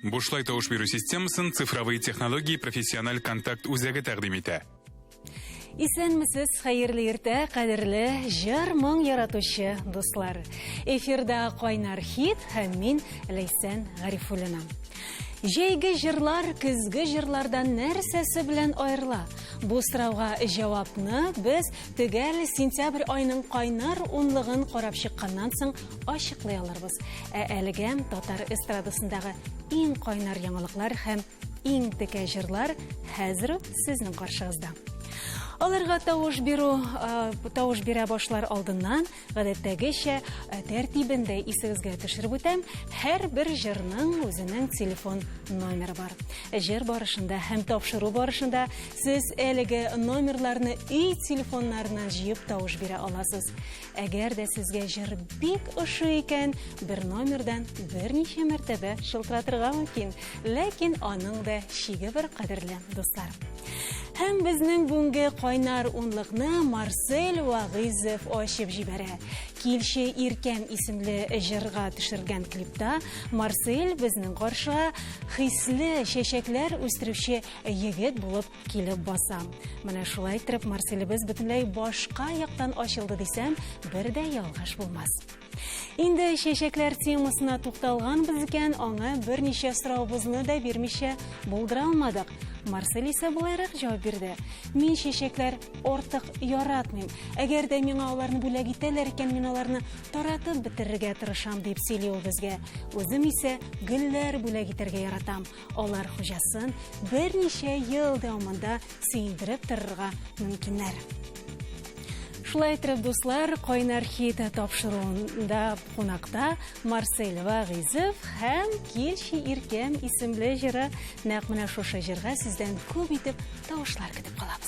Бушлай тауыш беру системасын цифровые технологии профессиональ контакт үзәге тәкъдим итә. Исәнмесез, хәерле иртә, кадерле җыр моң яратучы дуслар. Эфирда кайнар хит һәм мин Ләйсән Гарифуллина. Җәйге җырлар көзге җырлардан нәрсәсе белән аерыла? Бу сорауга җавапны без төгәл сентябрь айының кайнар унлыгын карап чыкканнан соң ачыклый алырбыз. Әлегә татар эстрадасындагы иң кайнар яңалыклар һәм иң текә җырлар хәзер сезнең каршыгызда. Аларга тавыш бирә башлар алдыннан, гадәттәгечә тәртибендә исегезгә төшереп үтәм, һәр бер җырның үзенең телефон номеры бар. Җыр барышында һәм тапшыру барышында сез әлеге номерларны үй телефоннарыннан җыеп тавыш бирә аласыз. Әгәр дә сезгә җыр бик ошый икән, бер номердан берничә мәртәбә шылтыратырга мөмкин, ләкин аның да чиге бер, кадерле дуслар. Һәм безнең бүгенге кайнар унлыкны Марсель Вагызов ачып җибәрә. Килче иркәм исемле җырга төшергән клипта Марсель безнең каршыга хисле чәчәкләр үстерүче егет булып килеп баса. Менә шулай итеп Марселебез бөтенләй башка яктан ачылды дисәм, бер дә ялгыш булмас. Инде чәчәкләр темасына тукталганбыз икән, аңа берничә сораубызны да бирмичә булдыра алмадык. Марсель исә булайрак җавап бирде. Мин чәчәкләр артык яратмыйм. Әгәр дә миңа аларны бүләк итәләр икән, мин аларны таратып бетерергә тырышам дип сөйли ул безгә. Үзем исә гөлләр бүләк итәргә яратам. Алар хуҗасын берничә ел дәвамында сөендереп торырга мөмкиннәр. Шулай итеп, дуслар, кайнар хит тапшыруында кунакта Марсель Вагызов һәм Килче иркәм исемле җыры. Нәкъ менә шушы җырга сездән күп итеп тавышлар көтеп калабыз.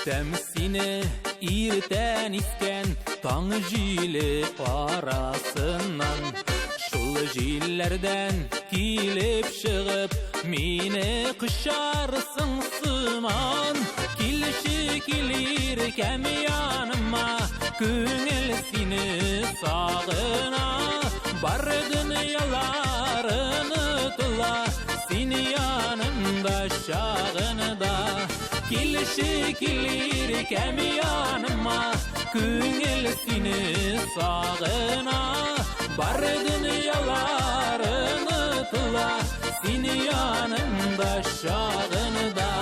Көтәм сине иртән искән таң җиле арасыннан. Шул җилләрдән килеп чыгып, мине кочарсың сыман. Килеши килер кәм яныма, күңел сине сагына. Бар дөньяларын отла, син янымда чагында. Килеши килер кәм яныма, күңел сине сагына. Бар дөньяларын отла, син янымда чагында.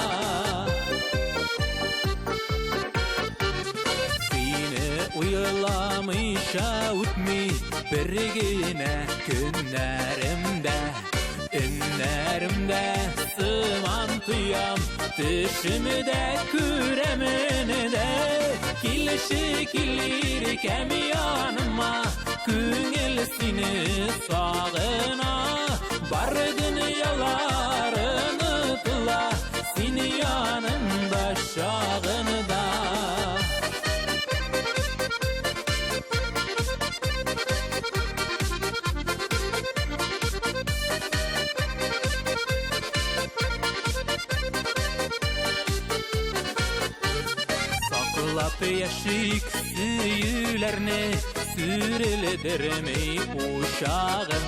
Сине уйламыйча үтми бер генә көннәремдә. Өннәремдә сыман тоям, төшемдә күрәмендә. Килеши килер кәм яныма, күңел сине сагына. Бар дөньяларын отла, син янымда чагында. Яшик сөйләрне сүрелдермей ушагым.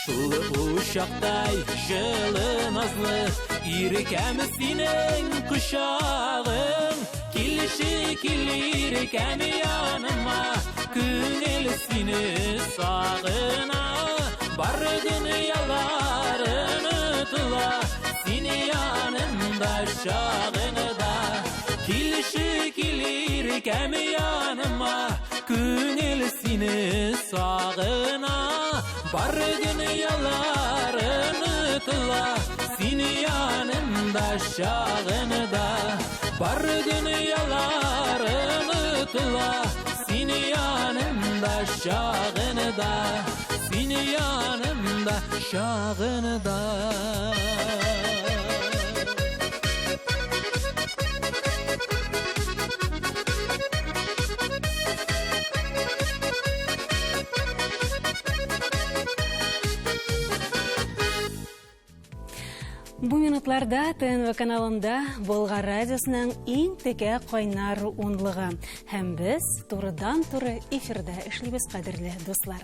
Шул ушактай җылы назлы иркәм синең кочагың. Килеши килер кәм яныма, күңел сине сагына. Бар дөньяларын отла, син янымда чагында. Килеши килер кәм яныма, күңел сине сагына. Бар дөньяларын отла, син янымда чагында. Бар дөньяларын отла, син янымда чагында. Син янымда чагында. Бу минутларда ТНВ каналында Болгар радиосының иң теке кайнар унлыгы. Һәм без турыдан-туры эфирда эшлибез, кадерле дуслар.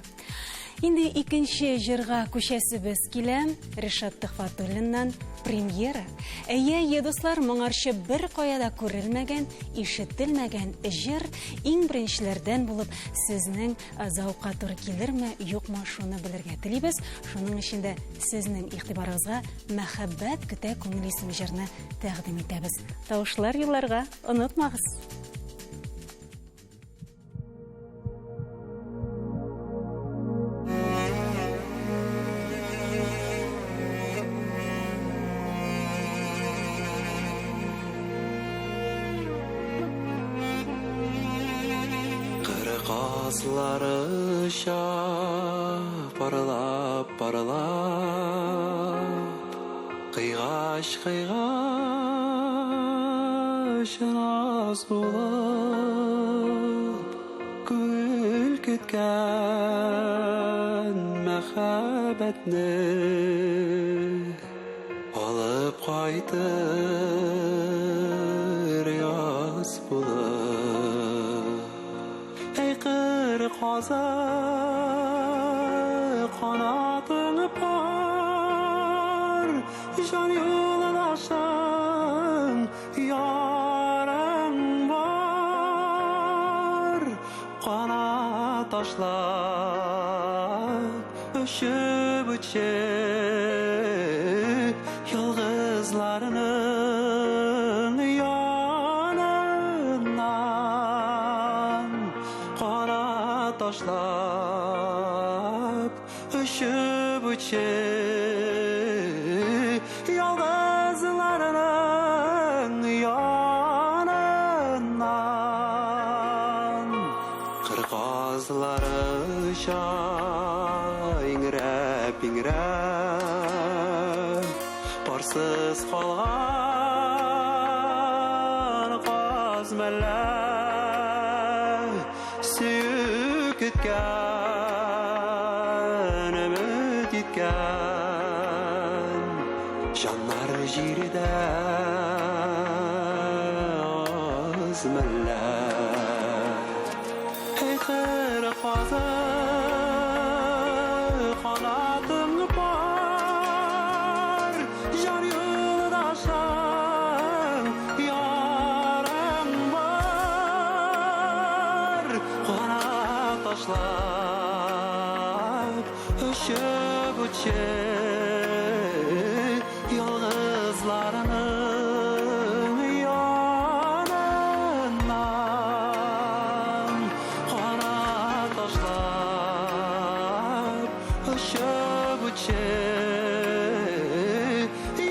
Инде икенче җырга күчәсебез килә. Ришат Төхфәтуллиннан премьера. Әйе, дуслар, моңарчы бер каяда күрелмәгән, ишетелмәгән җыр иң беренчеләрдән булып сезнең заука туры килерме, юкмы, шуны белергә телибез. Шуның өчен дә сезнең игътибарыгызга мәхәббәт көтә күңел исеме җырны тәкъдим итәбез. Тавышлар юлларга онытмагыз. Qazları parlap Qıyğaş naz bulup Gül kütken məxəbətni Alıp qaytır yaz bulup Qaza qanatını par Can yoldaşın yarın var Qanat taşlar öşüb uçup Yalğızlarının yanından Qanat taşlap öşüb uçup Yalğızlarının yanından Qırğazları ingrep Parsız qalğan qazmələr Süyük etken, ümit etken Canlar jiride azmələr Heyxir qaza qanatım var Jar yoldaşım yarım var Qanat taşlap öşüb uçup Yalğızlarının yanından Qanat taşlap öşüb uçup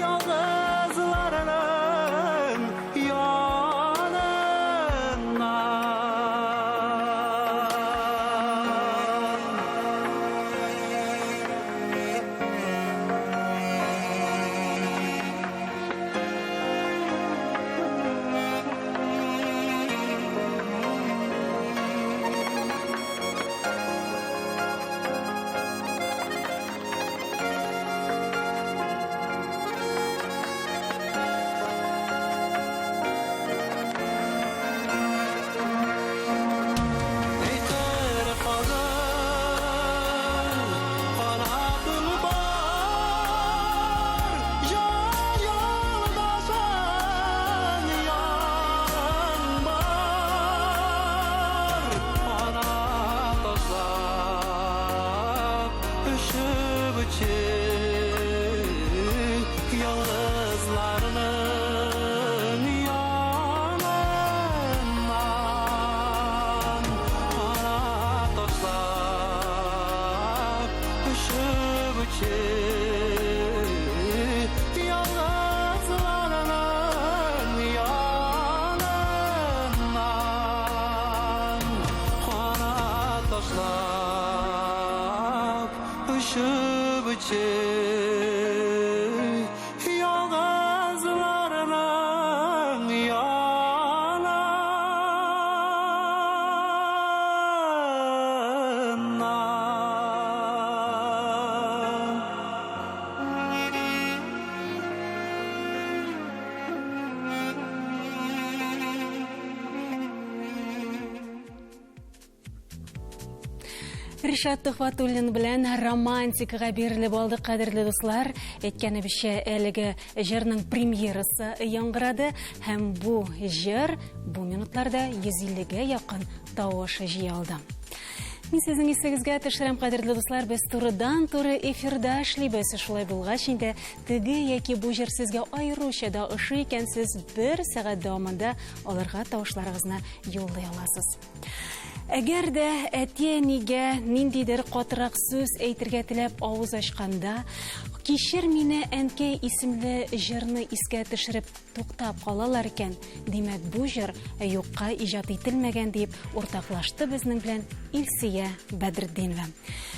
Yalğızlarının Ришат Тухватуллин белән романтикага бирелеп алды, кадерле дуслар. Әйткәнебезчә, әлеге җырның премьерасы яңгырады һәм бу җыр бу минутларда 150-гә якын тавыш җыя алды. Мин сезнең исегезгә төшерәм, кадерле дуслар, без турыдан-туры эфирда эшлибез. Шулай булгач инде теге яки бу җыр сезгә аеруча да ошый икән, сез 1 сәгать дәвамында аларга тавышларыгызны юллый аласыз. Әгәр дә әти-әнигә ниндидер катырак сүз әйтергә теләп авыз ачканда, кичер мине әнкәй исемле җырны искә төшереп туктап калалар икән, димәк бу җыр юкка иҗат ителмәгән дип уртаклашты безнең белән Илсия Бәдретдинова.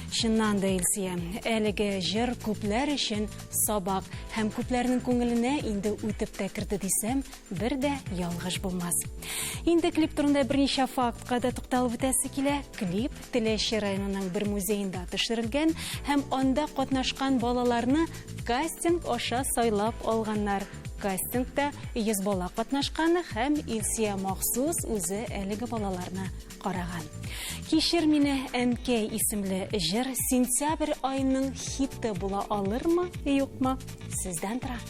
Чыннан да, Илсия, әлеге җыр күпләр өчен сабак һәм күпләрнең күңеленә инде үтеп тә керде дисәм, бер дә ялгыш булмас. Инде клип турында берничә фактка да тукталып үтәсе килә. Клип Теләче районының бер музеенда төшерелгән һәм анда катнашкан балаларны кастинг аша сайлап алганнар. Кастингта 100 бала катнашкан һәм Илсия махсус үзе әлеге балаларны караган. Кичер мине әнкәй исемле җыр сентябрь айының хиты була алырмы, юкмы? Сездән тора.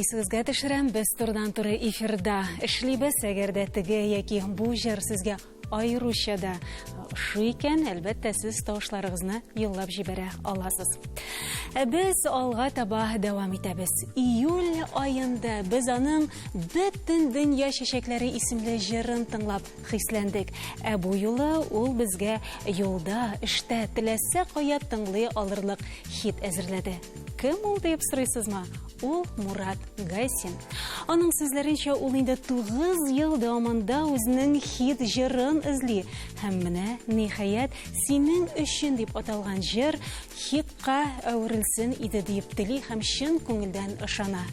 Исегезгә төшерәм, без турдан туры эфирда эшлибез, әгәр дә теге яки бу җыр сезгә айруча да ошый икән, әлбәттә сез тавышларыгызны юллап җибәрә аласыз. Без алга таба дәвам итәбез. Июль айында без аның бөтен дөнья чәчәкләре исемле җырын тыңлап хисләндек. Бу юлы ул безгә юлда, эштә теләсә кая тыңлый алырлык хит әзерләде. Кем ул дип сорыйсызмы? Ул Мурат Гайсин. Аның сүзләренчә, ул инде 9 ел дәвамында үзенең хит җырын эзли. Һәм менә ниһаять синең өчен дип аталган җыр хитка әверелсен иде дип тели һәм чын күңелдән ышана.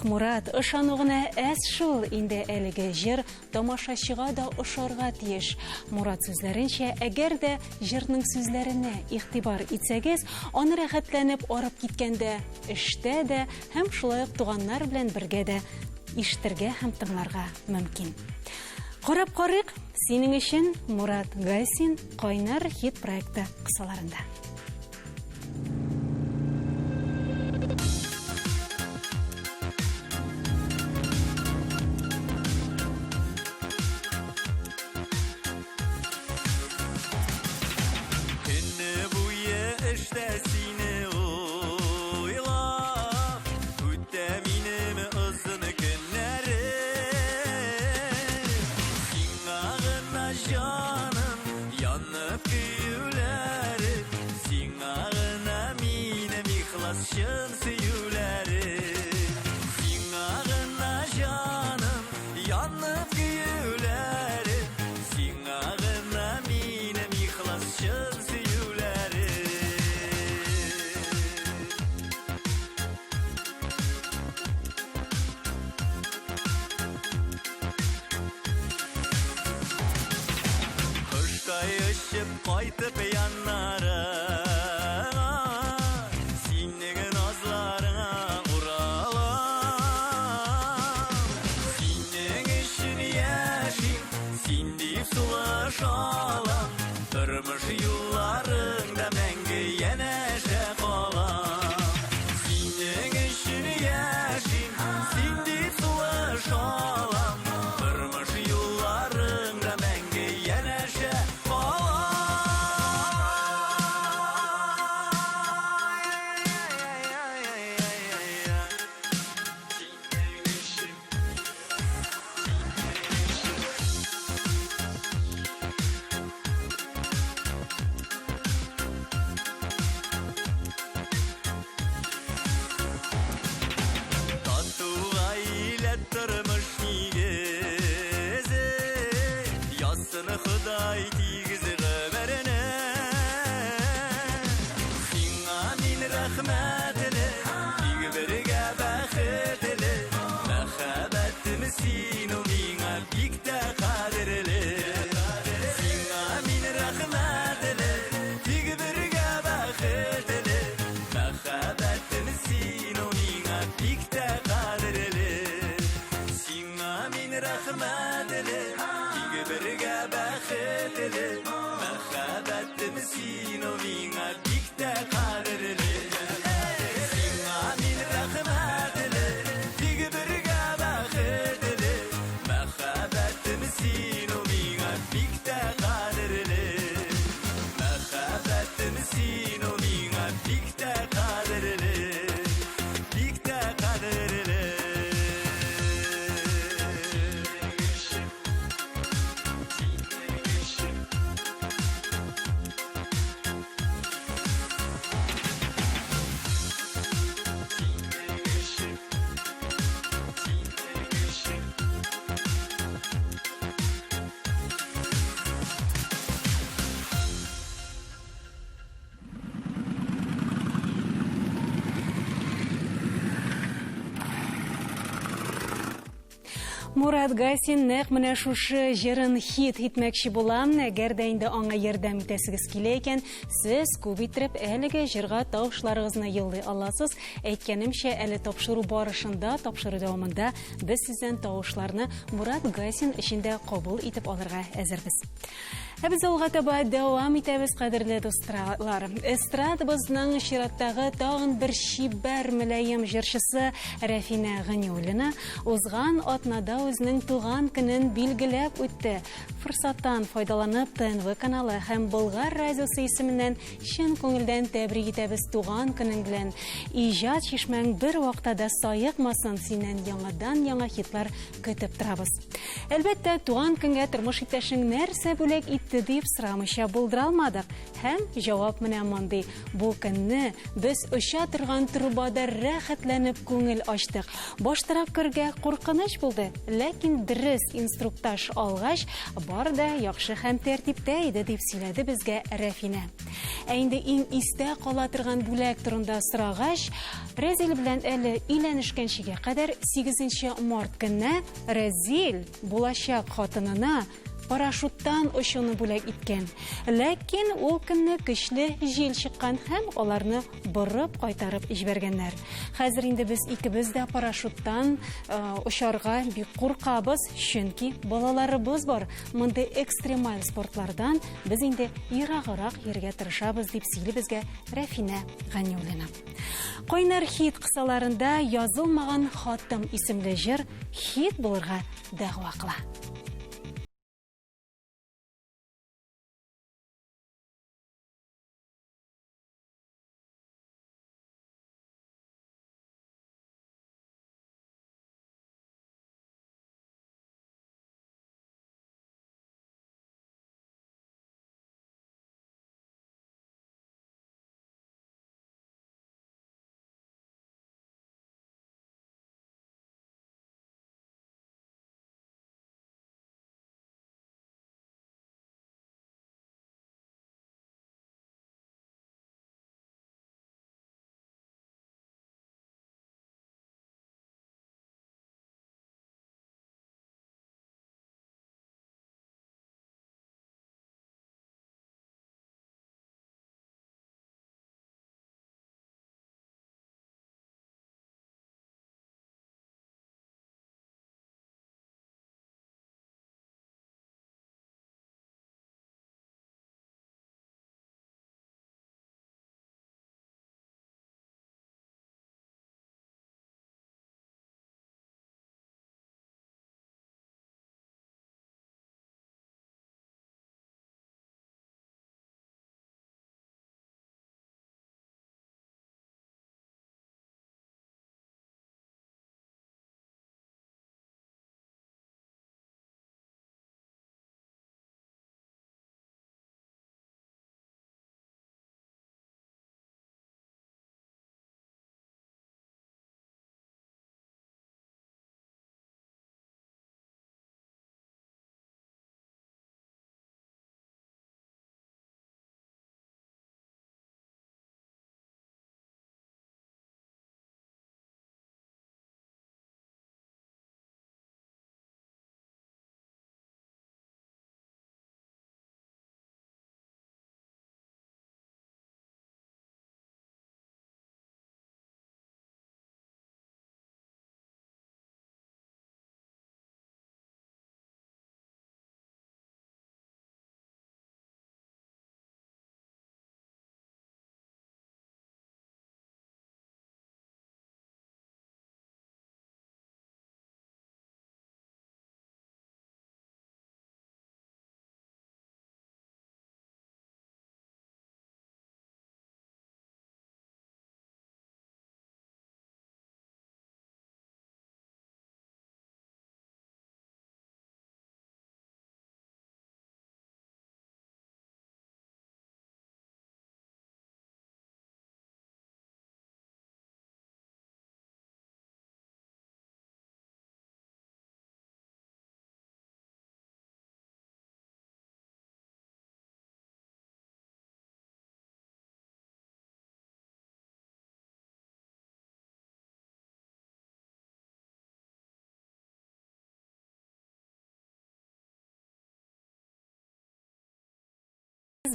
Мурат, ышану гына әз шул, инде әлеге җыр тамашачыга да ошарга тиеш. Мурат сүзләренчә, әгәр дә җырның сүзләренә игътибар итсәгез, аны рәхәтләнеп арып киткәндә, эштә дә һәм шулай ук туганнар белән бергә дә ишетергә һәм тыңларга мөмкин. Карап карыйк, синең өчен Мурат Гайсин Кайнар хит проекты кысаларында. Кайтып яннарыңа, синең назларыңа уралам. Синең өчен яшим, син дип сулашалам. Тормыш юлларыңда мәңге янәшә калам. Синең өчен яшим, син дип сулашалам. Тормыш юлларыңда мәңге янәшә Худай тигез гомерне, сиңа мин рәхмәтле, тиге бергә бәхетле, мәхәббәтем син ул миңа бик тә кадерле. Сиңа мин рәхмәтле, тиге бергә бәхетле, мәхәббәтем син ул миңа бик тә кадерле. Сиңа мин рәхмәтле, тиге бергә бәхетле, мәхәббәтем син ул миңа бик тә кадерле. Сиңа мин рәхмәтле, тиге бергә бәхетле, мәхәббәтем син ул миңа бик тә кадерле. Мәхәббәтем син ул миңа бик тә кадерле, бик тә кадерле. Мурат Гасин нәк менә шушы җырын хит итмәкче булам. Әгәр дә инде аңа ярдәм итәсегез килә икән, сез күп иттереп әлеге җырга тавышларыгызны юллый аласыз. Әйткәнемчә, әле тапшыру барышында, тапшыру дәвамында без сездән тавышларны Мурат Гасин эчендә кабул итеп алырга әзербез. Без алга таба дәвам итәбез, кадерле дуслар. Эстрадабызның чираттагы тагын бер чибәр мөлаем җырчысы Рафина Ганиуллина узган атнада үзенең туган көнен билгеләп үтте. Форсаттан файдаланып, ТНВ каналы һәм Болгар радиосы исеменнән чын күңелдән тәбрик итәбез туган көнең белән. Иҗат чишмәң бер вакытта саекмасын, синнән яңадан-яңа хитлар көтеп торабыз. Әлбәттә, туган көнгә тормыш иптәшең нәрсә бүләк итте дип сорамыйча булдыра алмадык. Һәм җавап менә мондый: бу көнне без оча торган трубада рәхәтләнеп күңел ачтык. Баштарак кергә куркыныч булды, ләкин дөрес инструктаж алгач, бар да яхшы һәм тәртиптә иде дип сөйләде безгә Рафина. Ә инде иң истә кала торган бүләк турында сорагач, Разил белән әле өйләнешкәнчегә кадәр 8 март көнне Разил булачак хатынына парашюттан очуны бүләк иткән. Ләкин ул көнне көчле җил чыккан һәм аларны борып кайтарып җибәргәннәр. Хәзер инде без икебез дә парашюттан очарга бик куркабыз, чөнки балаларыбыз бар. Мондай экстремаль спортлардан без инде ераграк йөргә тырышабыз дип сөйли безгә Рафина Ганиуллина. Кайнар хит кысаларында язылмаган хатым исемле җыр хит булырга дәгъва кыла.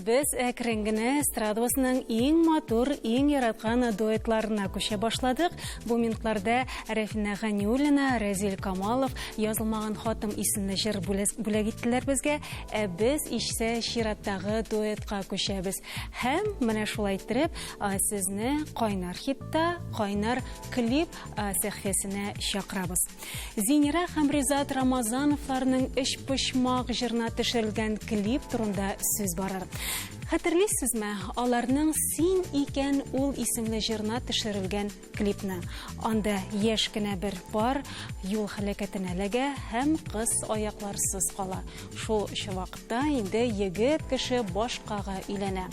без әкрен генә эстрадасының иң матур, иң яраткан дуэтларына күчә башладык. Бу минутларда Рәфинә Ганиуллина, Разил Камалов язылмаган хатым исемле җыр бүләк иттеләр безгә. Без ишсә чираттагы дуэтка күчәбез. Һәм менә шулай итеп, сезне Кайнар хитта, Кайнар клип сәхфәсенә чакырабыз. Зинира һәм Ризат Рамазановларның «Эш пошмак» җырына төшерелгән клип турында сүз барыр. Хәтерлисезме, аларның «Син икән ул» исемле җырына төшерелгән клипны? Анда яшь кенә бер пар юл һәлакәтенә эләгә һәм кыз аякларсыз кала. Шул вакытта инде егет кеше башкага өйләнә.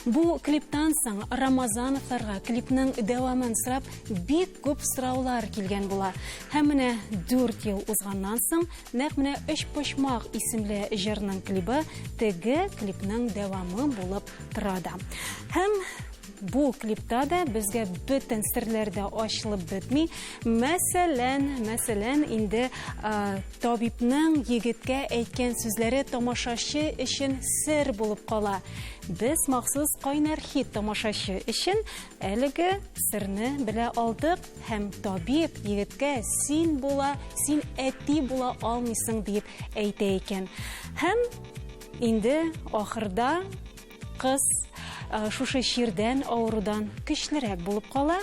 Бу клиптан соң Рамазановларга клипның дәвамын сорап бик күп сораулар килгән була. Һәм менә 4 ел узганнан соң нәкъ менә «Өч пошмак» исемле җырның клибы теге клипның дәвамы булып торада. Һәм бу клипта да безгә бөтен серләр дә ачылып бетми. Мәсәлән, инде табибның егеткә әйткән сүзләре тамашачы өчен сер булып кала. Без махсус Кайнар хит тамашачы өчен әлеге серне белә алдык һәм табиб егеткә син әти була алмыйсың дип әйтә икән. Һәм инде ахырда кыз шушы ширдән авырудан көчлерәк булып кала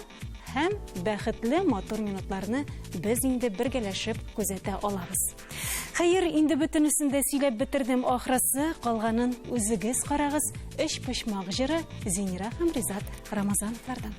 һәм бәхетле матур минутларны без инде бергәләшеп күзәтә алабыз. Хәер, инде бөтенесен дә сөйләп бетердем, ахрысы калганын үзегез карагыз. «Өч пошмак» җыры Зинира һәм Ризат Рамазановлардан.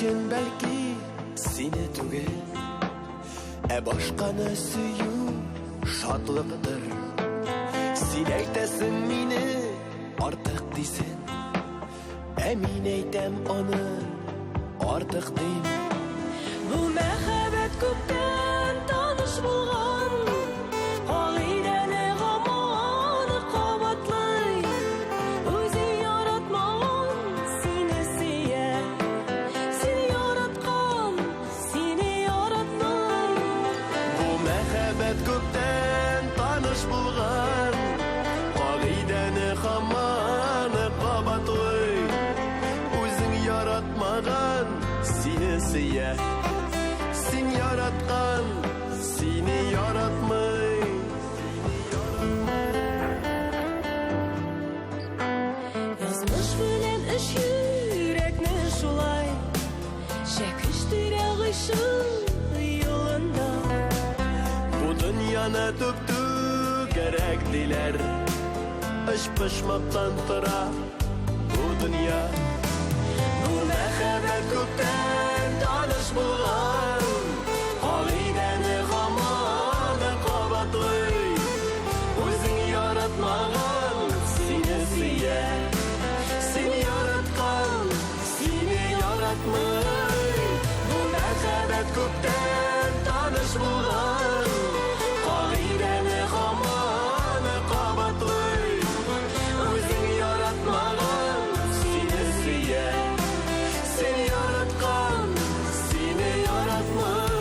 Бәлки сине түгел, башканы сөю шатлыктыр. Син әйтәсең мине артык дисен, мин әйтәм аны артык дим. Бу мәхәббәт күптән таныш булган, кагыйдәне гаманы кабатлый. Үзе яратмаган сине сөя, син яраткан сине яратмый. Бу мәхәббәт күптән таныш булган, кагыйдәне гаманы кабатлый. Үзең яратмаган сине сөя, син яраткан сине яратмый. Язмыш белән эш йөрәкне шулай, чәкештерә гыйшык юлында. Бу дөньяны төптү кирәк диләр, эш пошмактан тора бу дөнья. Бу мәхәббәт күптән таныш булган, кагыйдәне гаманы кабатлый. Үзең яратмаган сине сөя, син яраткан сине яратмый. Бу мәхәббәт күптән таныш булган, кагыйдәне гаманы кабатлый. Үзең яратмаган сине сөя, син яраткан сине яратмый.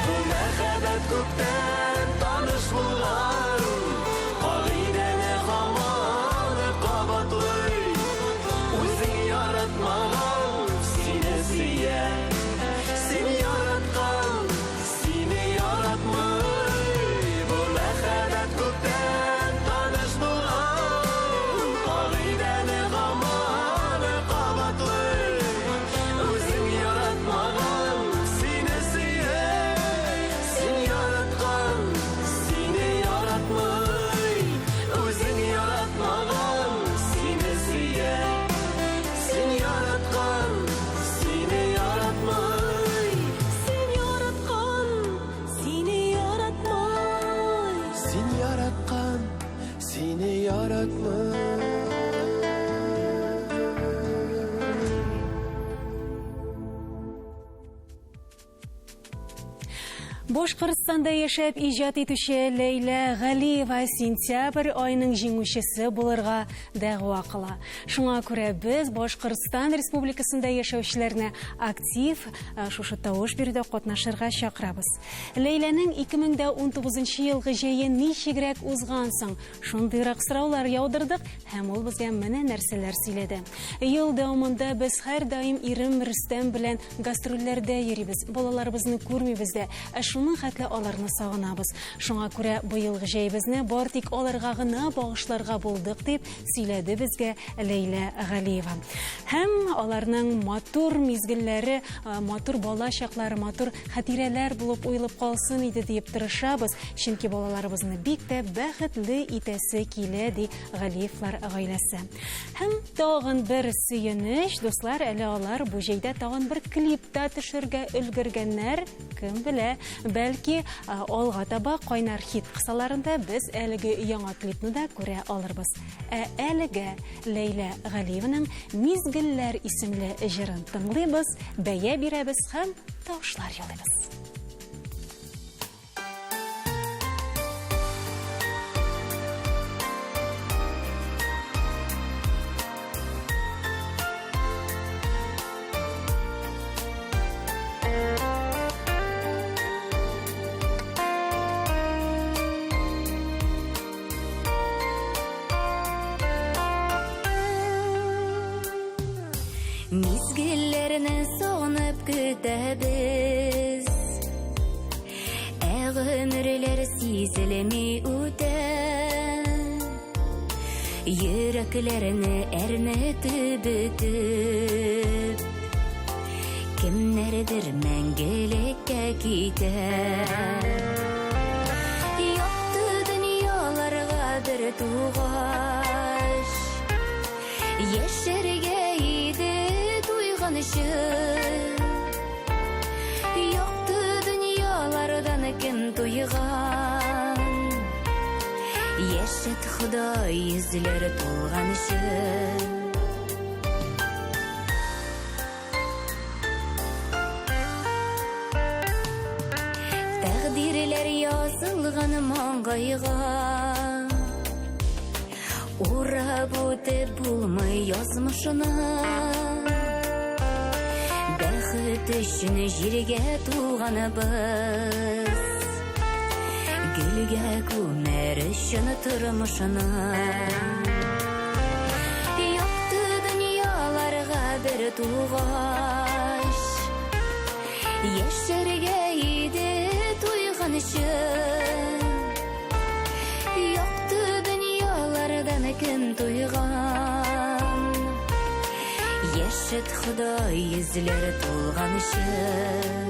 Бу мәхәббәт күптән таныш булган, кагыйдәне гаманы кабатлый. Үзең яратмаган сине сөя, Башкортстанда яшәп иҗат итүче Лейла Галиева сентябрь айының җиңүчесе булырга дәгъва кыла. Шуңа күрә без Башкортстан Республикасында яшәүчеләрне актив шушы тавыш бирүдә катнашырга чакырабыз. Лейланың 2019 елгы җәе ничегрәк узган соң, шундыйрак сораулар яудырдык һәм ул безгә менә нәрсәләр сөйләде. Ел дәвамында без һәр даим ирем Рөстәм белән гастрольләрдә йөрибез. Балаларыбызны күрмибез дә. Шуның хәтле аларны сагынабыз. Шуңа күрә быелгы җәйбезне бар тик аларга гына багышларга булдык дип сөйләде безгә Лейла Галиева. Һәм аларның матур мизгелләре, матур бала чаклары, матур хатирәләр булып уелып калсын иде дип тырышабыз. Чөнки балаларыбызны бик тә бәхетле итәсе килә ди Галиевлар гаиләсе. Һәм тагын бер сөенеч, дуслар, әле алар бу җәйдә тагын бер клипта төшергә өлгергәннәр, кем белә. Бәлки, алга таба кайнар хит кысаларында без әлеге яңа клипны да күрә алырбыз. Әлегә Лейла Галиеваның «Мизгелләр» исемле җырын тыңлыйбыз, бәя бирәбез һәм тавышлар яулыйбыз. Мизгелләрне сагынып көтәбез, гомерләр сизелми үтә, йөрәкләрне әрнетеп бетеп, кемнәрдер мәңгелеккә китә. Якты дөньяларга бер тугач, яшәргә Якты дөньялардан кем туйган, яшәт Ходай йөзләре тулган өчен. Тәкъдирләр язылган маңгайга, урап үтеп булмый язмышына. Бәхет өчен җиргә туганыбыз, гөлгә күмәр өчен тормышына. Якты дөньяларга бер тугач, яшәргә иде туйган өчен. Якты дөньялардан кем туйган, яшәт Ходай йөзләре тулган өчен.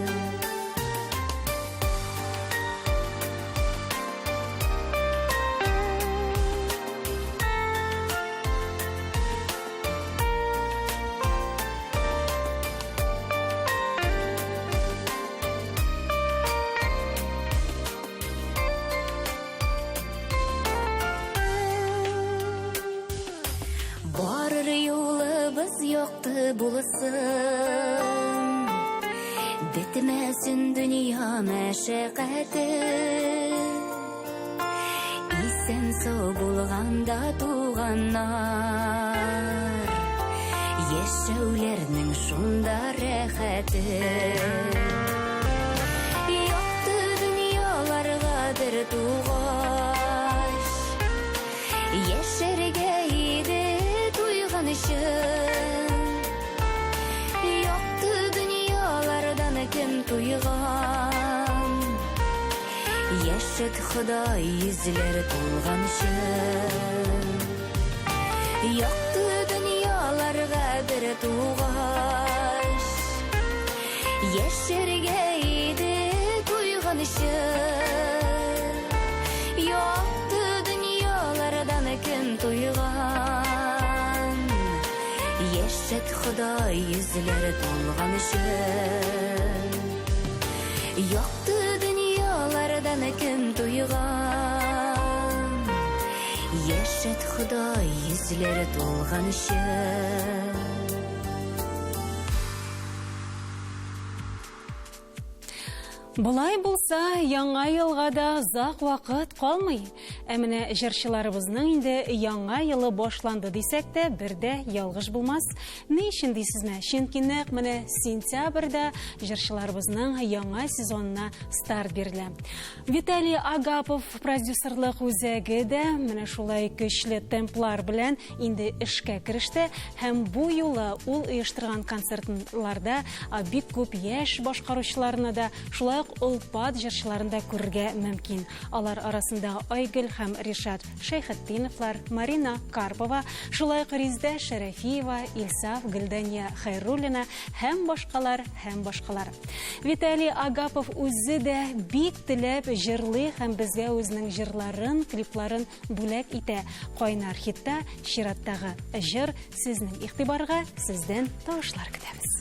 Барыр юлыбыз якты булсын, бетмәсен дөнья мәшәкате. Исән сау булганда туганнар, яшәүләрнең шунда рәхәте. Якты дөньяларга бер тугач, яшәргә иде туйган өчен. Якты дөньялардан кем туйган, яшәт Ходай йөзләре тулган өчен. Якты дөньяларга бер тугач, яшәргә иде туйган өчен. Якты дөньялардан кем туйган, яшәт Ходай йөзләре тулган өчен. Якты дөньялардан кем туйган, яшәт Ходай йөзләре тулган өчен. Бұлай болса, яңа елға да зақ вақыт қалмай. Әміне жыршыларыбызның инде яңа елы башланды десек те, бірде ялғыш болмас. Не үшін дейсіз ме? Шенкенек міне сентябрьда жыршыларыбызның яңа сезонына старт берілі. Виталий Агапов продюсерлық үзәгі де міне шулай көчлі темплар білән инде ішке кірішті. Һәм бұл юлы ул ұйыштырған концертларда бик көп яш башқарушыларына да шулай ұлпад жыршыларында көрге мөмкин. Алар арасында Айгүл һәм Ришат Шейхетдиновлар, Марина Карпова, шулай Ризда Шәрәфиева, Илсаф Гөлдәния Хайруллина һәм башкалар. Виталий Агапов үзе дә бик теләп җырлый һәм безгә үзенең җырларын, клипларын бүләк итә. Кайнар хитта чираттагы җыр сезнең игътибарга сездән тавышлар көтәбез.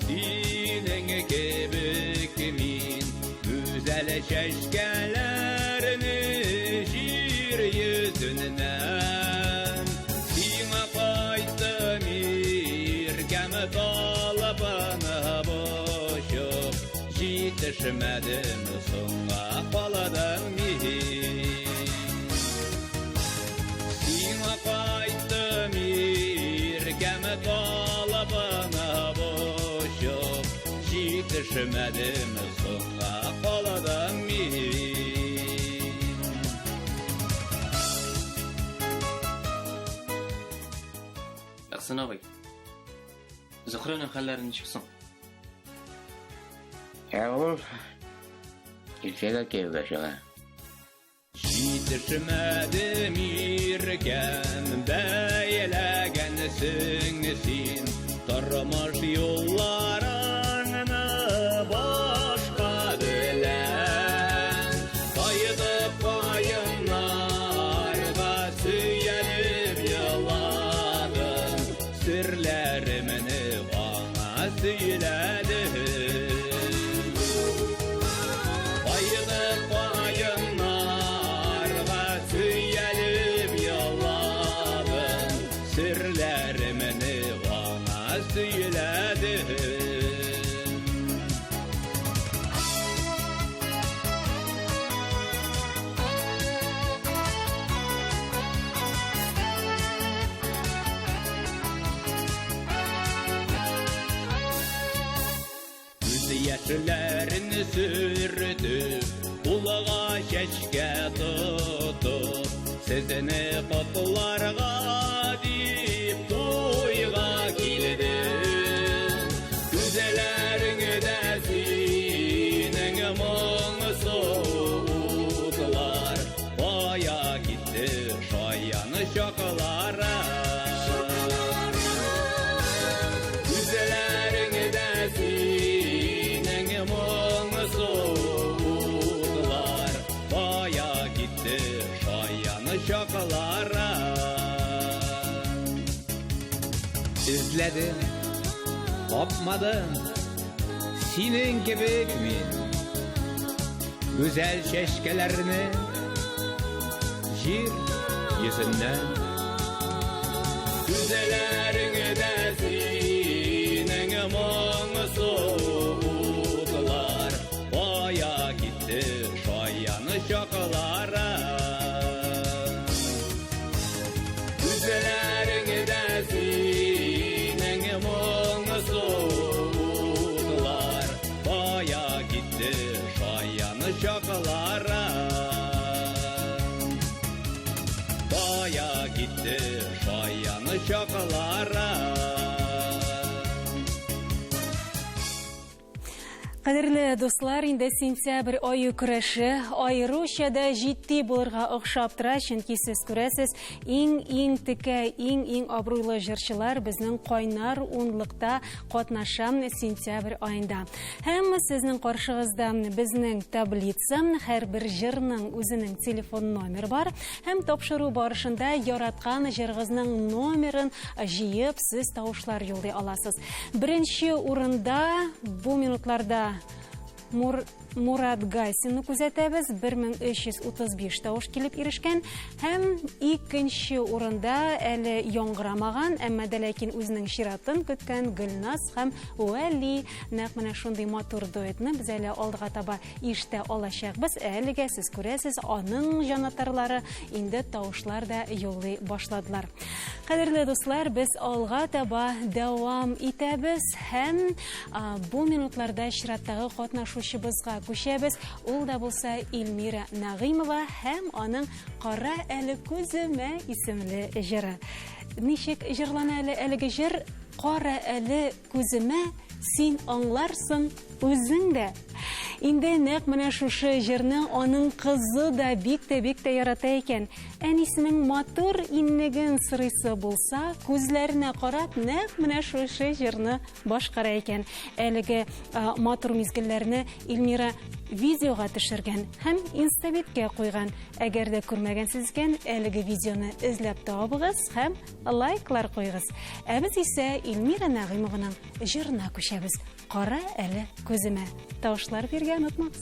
Senin kebek min güzel şeşkelerini şiir yüzünden Sina kaydım irkem talabana boşup Yetişmedim songa kaladım Sina kaydım irkem talabana boşup Yetişmedim songa kaladım Aksan ağabey, Zuhra'nın hallerini çıksın. Ya oğlum, ilçede kevde şuna. Yetişmedim irken beylegensin nesin Tarmaş yollarını başka bilen Kayıdıp kayınlarda süyenip yaladım Sırlarımını bana söyledim Kayıdıp kayınlarda süyenip yaladım Sırlarımını bana söyledim Yaşlarını sürdü, kulağa şeşke tutup Sizini kutlarga deyip toyga kildi Güzellerini de senin munsuzlar Baya gitti şayanı şakalara Güzellerini de munsuzlar Baya gitti şayanı şakalara İzledim, kopmadım Senin gibi min Güzel şeşkelerini Jir yüzünden Güzellerini de senin munsuzlar Baya gitti şayanı şakalara Güzellerini de senin munsuzlar Baya gitti şayanı şakalara Baya gitti şayanı şakalara Қадірлі достар, инде сентябрь айы күрәші, айрыша да җитди булырга охшап тора, чөнки сез күрәсез, иң текә, иң абруйлы җырчылар безнең кайнар унлыкта катнаша сентябрь айында. Һәм сезнең каршыгызда безнең таблица, һәрбер җырның үзенең телефон номеры бар, һәм тапшыру барышында яраткан җырыгызның номерын җыеп сез тавышлар юллый аласыз. Беренче урында бу минутларда Мурат Гайсинны күзәтәбез, 1335 тавыш килеп ирешкән, һәм икенче урында әле яңгырамаган, әмма дә ләкин үзенең чиратын көткән Гөлназ һәм Вәли. Нәкъ менә шундый матур дуэтны без әле алдыга таба ишетә алачакбыз. Әлегә сез күрәсез, аның җанатарлары инде тавышлар да юллый башладылар. Кадерле дуслар, без алга таба дәвам итәбез һәм бу минутларда чираттагы катнашучыбызга күчәбез. Ул да булса Илмира Нагыймова һәм аның «Кара әле күземә» исемле җыры. Ничек җырлана әлеге җыр? «Кара әле күземә, син аңларсың үзең дә». Инде нәкъ менә шушы җырны аның кызы да бик тә ярата икән. Әнисенең матур иннеген сырыйсы булса, күзләренә карап, нәкъ менә шушы җырны башкара икән. Әлеге матур мизгелләрне Илмира видеога төшергән һәм инстабеткә куйган. Әгәр дә күрмәгәнсез икән, әлеге видеоны эзләп табыгыз һәм лайклар куйгыз. Ә без исә Илмира Нагыймованың җырына күчәбез. «Кара әле күземә». Тавышлар биргә онытмагыз.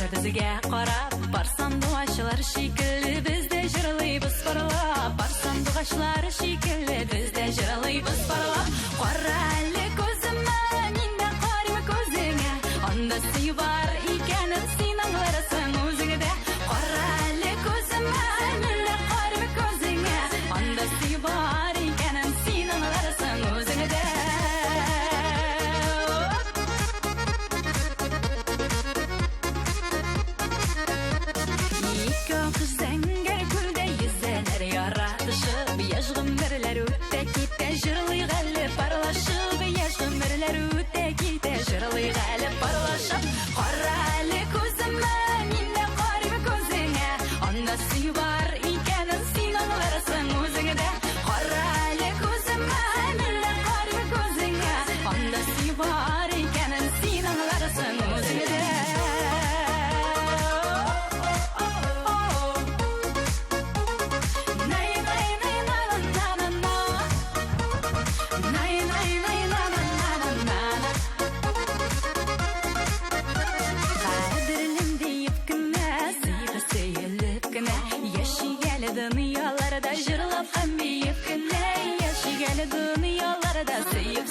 Безгә карап, барсан дуачлар шикелле, бездә җырлыйбыз парлап. Барсан дуачлар шикелле, бездә җырлыйбыз парлап. Кара әле күземә, мин дә карыйм күзеңә. Анда сөй бар икәнен син аңларсың үзеңдә. Кара әле күземә, мин дә карыйм күзеңә. Анда сөй бар икәнен син аңларсың үзеңдә. Зәңгәр күлдә йөзәләр яратышып, яшь гомерләр үтә китә, җырлый гәле парлашып, яшь гомерләр үтә китә, җырлый гәле парлашып. Кара әле күземә, мин дә карыйм күзеңә, анда сөй бар икәнен син аңларсың үзеңдә. Кара әле күземә, мин дә карыйм күзеңә, анда сөй бар икәнен син аңларсың үзеңдә. Дөньяларда җырлап һәм биеп кенә, яшигәле дөньяларда сөеп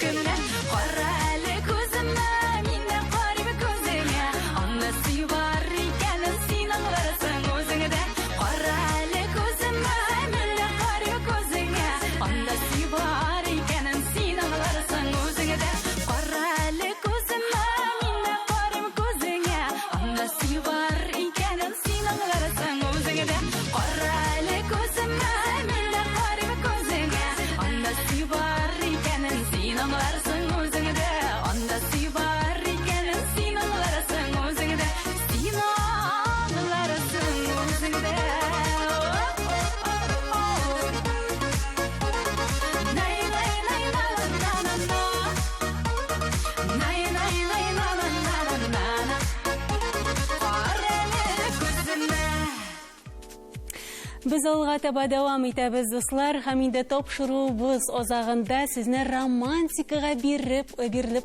кенә. Кара әле күземә, мин дә карыйм күзеңә, анда сөй бар икәнен син аңларсың үзеңдә. Кара әле күземә, мин дә карыйм күзеңә, анда сөй бар икәнен син аңларсың үзеңдә. Кара әле күземә, мин дә карыйм күзеңә, анда сөй бар икәнен син аңларсың үзеңдә. Кара әле күземә, мин дә карыйм күзеңә, анда сөй бар Biz алға таба давам итәбез, дуслар. Һәм инде тапшыруыбыз азагында сезне романтикага бирелеп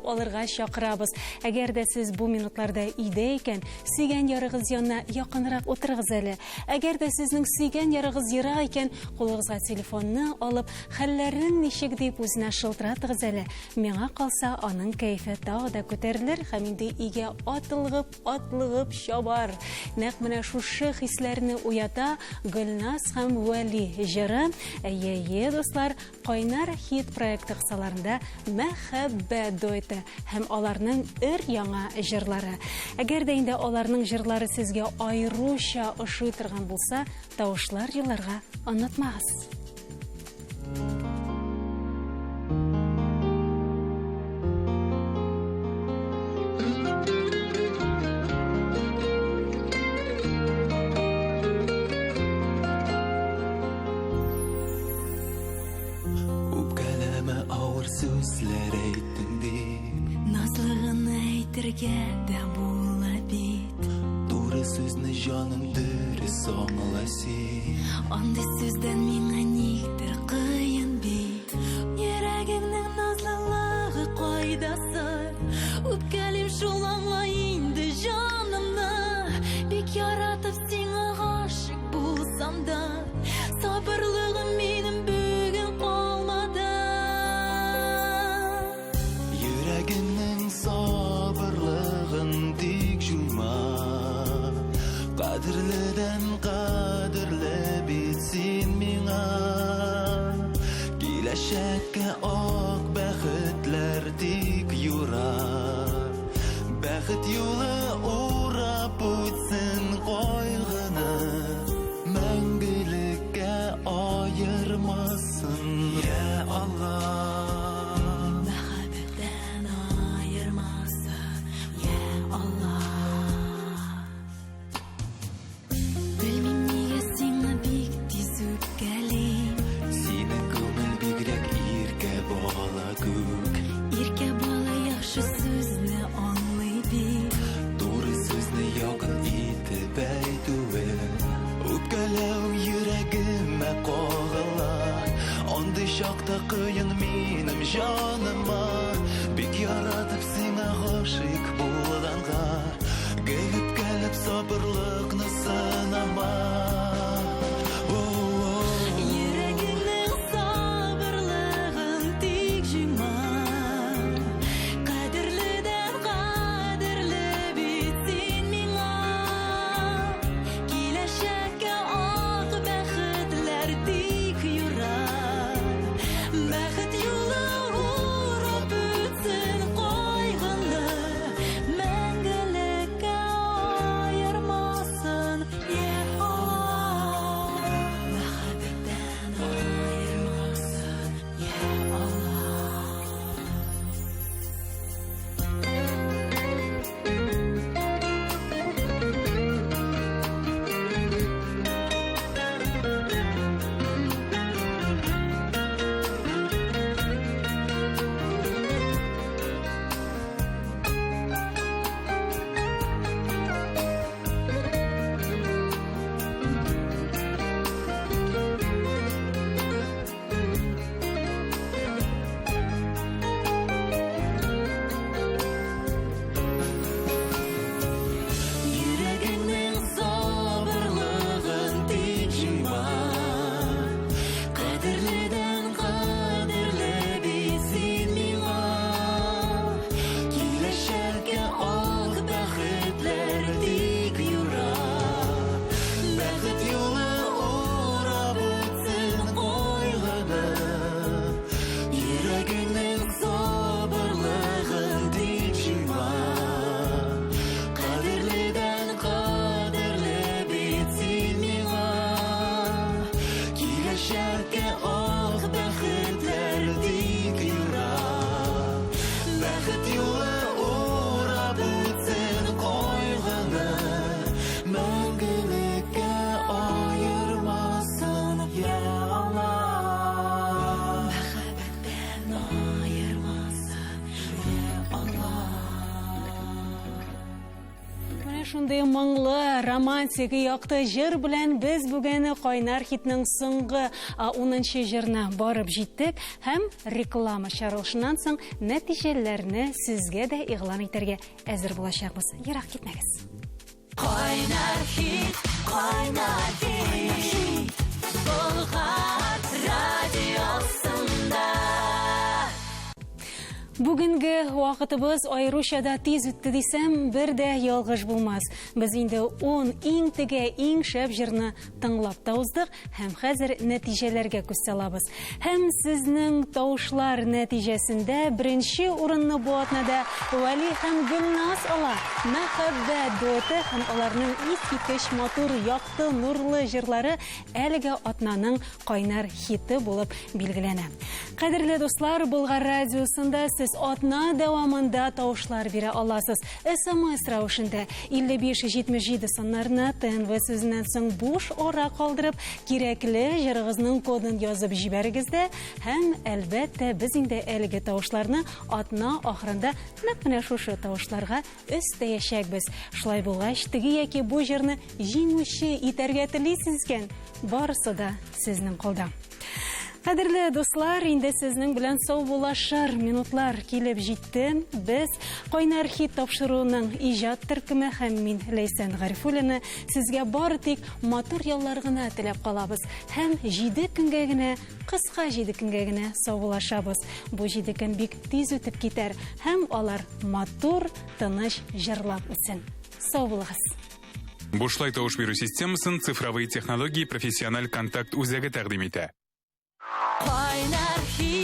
алырга чакырабыз. Әгәр дә сез бу минутларда өйдә икән, сөйгән ярыгыз янына якынрак утырыгыз әле. Әгәр дә сезнең сөйгән ярыгыз ерак икән, кулыгызга телефонны алып, хәлләрен ничек дип үзенә шылтыратыгыз әле. Миңа калса, аның кәефе тагы да күтәрелер һәм инде өйгә атлыгып чабар. Нәкъ менә шушы хисләрне уята Гөлназ һәм Вәли җыры. Әйе, дуслар, Кайнар хит проекты кысаларында мәхәббәт дуэты һәм аларның яңа җырлары. Әгәр дә инде аларның җырлары сезгә айруча ошый торган булса, тавышлар җырларга онытмагыз. Сүзләр әйттең дип, Назлыгын әйтергә дә була бит. Туры сүзне җаным дөрес аңла син. Андый сүздән миңа никтер кыен бит. Йөрәгеңнең назлылыгы кайдасы? Үпкәлим шул аңла инде җанымны. Бик яратып сиңа гашык булсам да, сабырлыгым минем бүген калмады. Йөрәгеңнең сабырлыгын тик җуйма. Кадерледән кадерле бит син миңа. Киләчәккә ак бәхетләр тик юра. Бәхет юлы урап үтсен кайгыны. Мәңгелеккә аермасын, я Аллах. Шакта кыен минем җаныма. Бик яратып сиңа гашык булганга, гелеп кәлеп сабырлыкны сынама. Йөрәгеңнең сабырлыгын тик җуйма. Кадерледән кадерле бит син миңа. Киләчәккә ак бәхетләр тик юра. Бәхет юлы урап үтсен кайгыны. Мәңгелеккә аермасын, я Аллах. шундай моңлы, романтик, яқты жыр белән без бүген Кайнар хитның соңгы 10-нчы җырына барып җиттек һәм реклама чаралышыннан соң нәтиҗәләрне сезгә дә игълан итәргә әзер булачакбыз. Ерак китмәгез. Кайнар хит, Болгар радиосында. Бүгенге вакытыбыз айруча да тиз үтте дисәм, бер дә ялгыш булмас. Без инде 10 иң тегә, иң шәп җырны тыңлап та уздык һәм хәзер нәтиҗәләргә күз салабыз. Һәм сезнең тавышлар нәтиҗәсендә беренче урынны бу атнада Вали һәм Гөлназ ала. Мәхәббәт дуэты һәм аларның искиткеч матур, якты, нурлы җырлары әлеге атнаның Кайнар хиты булып билгеләнә. Кадерле дуслар, Болгар радиосында сез атна дәвамында тавышлар бирә аласыз. СМС рәвешендә 5577 саннарына ТНВ сүзеннән соң буш ара калдырып, кирәкле җырыгызның кодын язып җибәрегез дә һәм әлбәттә без инде әлеге тавышларны атна ахырында нәкъ менә шушы тавышларга өстәячәкбез. Шулай булгач, теге яки бу җырны җиңүче итәргә телисез икән, барысы да сезнең кулда. Кадерле дуслар, инде сезнең белән саубулашыр минутлар килеп җитте. Без Кайнар хит тапшыруының иҗат төркеме һәм мин Ләйсән Гарифуллина сезгә бары тик матур яллар гына теләп калабыз. Һәм 7 көнгә генә, кыска 7 көнгә генә саубулашабыз. Бу 7 көн бик тиз үтеп китәр һәм алар матур, тыныч җырлап үтсен. Сау булыгыз. Бушлай тавыш бирү системасын цифровые технологии профессиональ контакт үзәге тәкъдим итә. Кайнар хит